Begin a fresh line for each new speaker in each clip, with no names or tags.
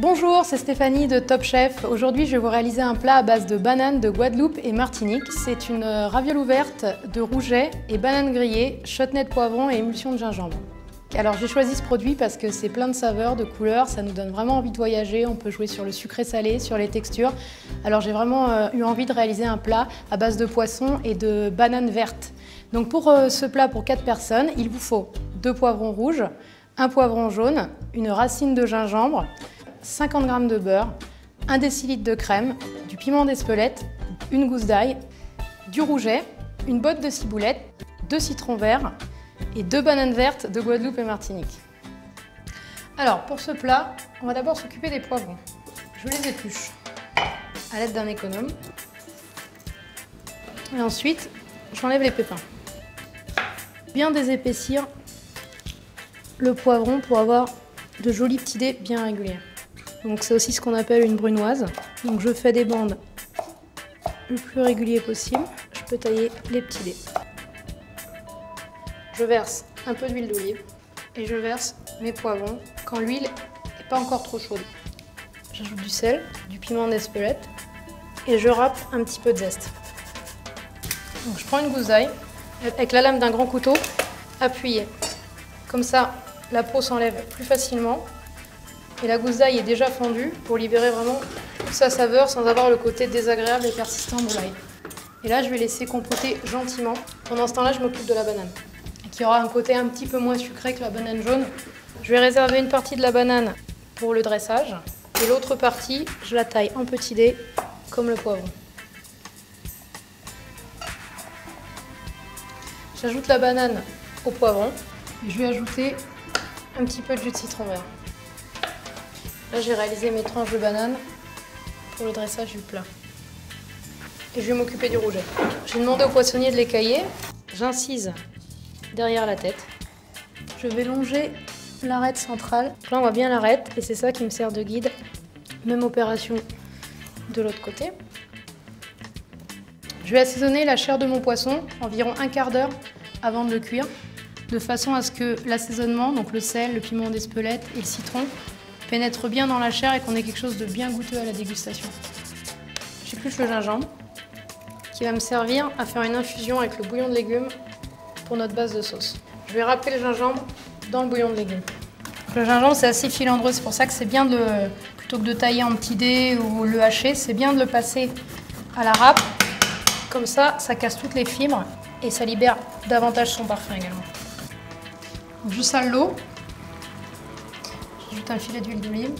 Bonjour, c'est Stéphanie de Top Chef. Aujourd'hui, je vais vous réaliser un plat à base de bananes de Guadeloupe et Martinique. C'est une raviole ouverte de rouget et bananes grillées, chutney de poivron et émulsion de gingembre. Alors j'ai choisi ce produit parce que c'est plein de saveurs, de couleurs, ça nous donne vraiment envie de voyager, on peut jouer sur le sucré-salé, sur les textures. Alors j'ai vraiment eu envie de réaliser un plat à base de poisson et de bananes vertes. Donc pour ce plat pour 4 personnes, il vous faut 2 poivrons rouges, 1 poivron jaune, une racine de gingembre, 50 g de beurre, 1 décilitre de crème, du piment d'Espelette, une gousse d'ail, du rouget, une botte de ciboulette, 2 citrons verts et 2 bananes vertes de Guadeloupe et Martinique. Alors pour ce plat, on va d'abord s'occuper des poivrons. Je les épluche à l'aide d'un économe et ensuite j'enlève les pépins. Bien désépaissir le poivron pour avoir de jolis petits dés bien réguliers. Donc c'est aussi ce qu'on appelle une brunoise. Donc je fais des bandes le plus régulier possible. Je peux tailler les petits dés. Je verse un peu d'huile d'olive et je verse mes poivrons quand l'huile n'est pas encore trop chaude. J'ajoute du sel, du piment d'Espelette et je râpe un petit peu de zeste. Donc je prends une gousse d'ail avec la lame d'un grand couteau appuyée. Comme ça, la peau s'enlève plus facilement. Et la gousse d'ail est déjà fondue pour libérer vraiment toute sa saveur sans avoir le côté désagréable et persistant de l'ail. Et là, je vais laisser compoter gentiment. Pendant ce temps-là, je m'occupe de la banane, qui aura un côté un petit peu moins sucré que la banane jaune. Je vais réserver une partie de la banane pour le dressage. Et l'autre partie, je la taille en petits dés, comme le poivron. J'ajoute la banane au poivron. Et je vais ajouter un petit peu de jus de citron vert. Là, j'ai réalisé mes tranches de banane pour le dressage du plat. Et je vais m'occuper du rouget. J'ai demandé au poissonnier de l'écailler. J'incise derrière la tête. Je vais longer l'arête centrale. Là, on voit bien l'arête et c'est ça qui me sert de guide. Même opération de l'autre côté. Je vais assaisonner la chair de mon poisson environ un quart d'heure avant de le cuire, de façon à ce que l'assaisonnement, donc le sel, le piment d'Espelette et le citron, pénètre bien dans la chair et qu'on ait quelque chose de bien goûteux à la dégustation. J'épluche le gingembre qui va me servir à faire une infusion avec le bouillon de légumes pour notre base de sauce. Je vais râper le gingembre dans le bouillon de légumes. Le gingembre c'est assez filandreux, c'est pour ça que c'est bien plutôt que de tailler en petits dés ou le hacher, c'est bien de le passer à la râpe. Comme ça, ça casse toutes les fibres et ça libère davantage son parfum également. Donc, je sale l'eau. J'ajoute un filet d'huile d'olive.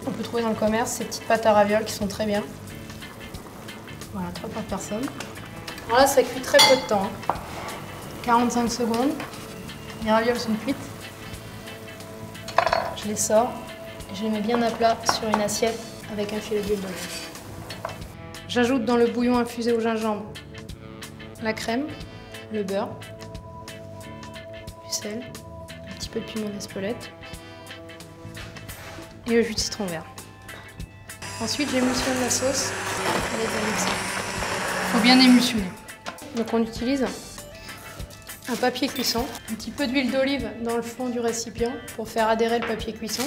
On peut trouver dans le commerce ces petites pâtes à ravioles qui sont très bien. Voilà, 3 par personne. Alors là, ça cuit très peu de temps. 45 secondes. Les ravioles sont cuites. Je les sors et je les mets bien à plat sur une assiette avec un filet d'huile d'olive. J'ajoute dans le bouillon infusé au gingembre la crème, le beurre, du sel, un petit peu de piment d'Espelette et le jus de citron vert. Ensuite, j'émulsionne la sauce avec un mixeur. Il faut bien émulsionner. Donc on utilise un papier cuisson, un petit peu d'huile d'olive dans le fond du récipient pour faire adhérer le papier cuisson.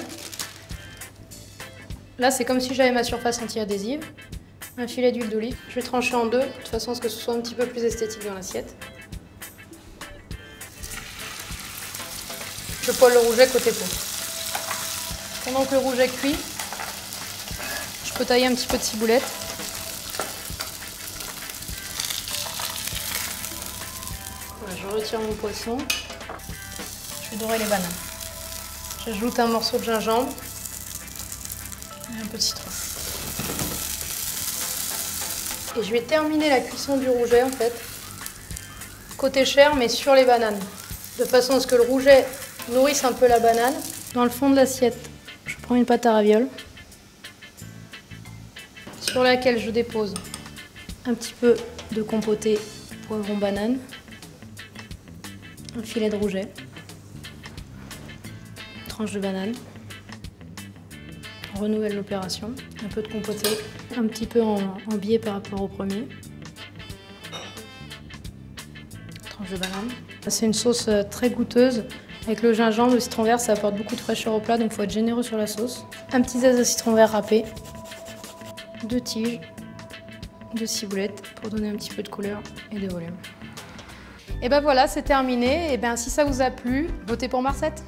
Là, c'est comme si j'avais ma surface anti-adhésive. Un filet d'huile d'olive. Je vais trancher en deux, de façon à ce que ce soit un petit peu plus esthétique dans l'assiette. Je poêle le rouget côté peau. Pendant que le rouget cuit, je peux tailler un petit peu de ciboulette. Voilà, je retire mon poisson. Je vais dorer les bananes. J'ajoute un morceau de gingembre et un peu de citron. Et je vais terminer la cuisson du rouget en fait, côté chair mais sur les bananes, de façon à ce que le rouget nourrisse un peu la banane. Dans le fond de l'assiette, je prends une pâte à ravioles sur laquelle je dépose un petit peu de compoté poivron banane, un filet de rouget, une tranche de banane. On renouvelle l'opération, un peu de compoté, un petit peu en biais par rapport au premier. Tranche de banane. C'est une sauce très goûteuse Avec le gingembre, le citron vert, ça apporte beaucoup de fraîcheur au plat, donc il faut être généreux sur la sauce. Un petit zeste de citron vert râpé, 2 tiges, 2 ciboulettes pour donner un petit peu de couleur et de volume. Et ben voilà, c'est terminé. Et ben si ça vous a plu, votez pour Marcette.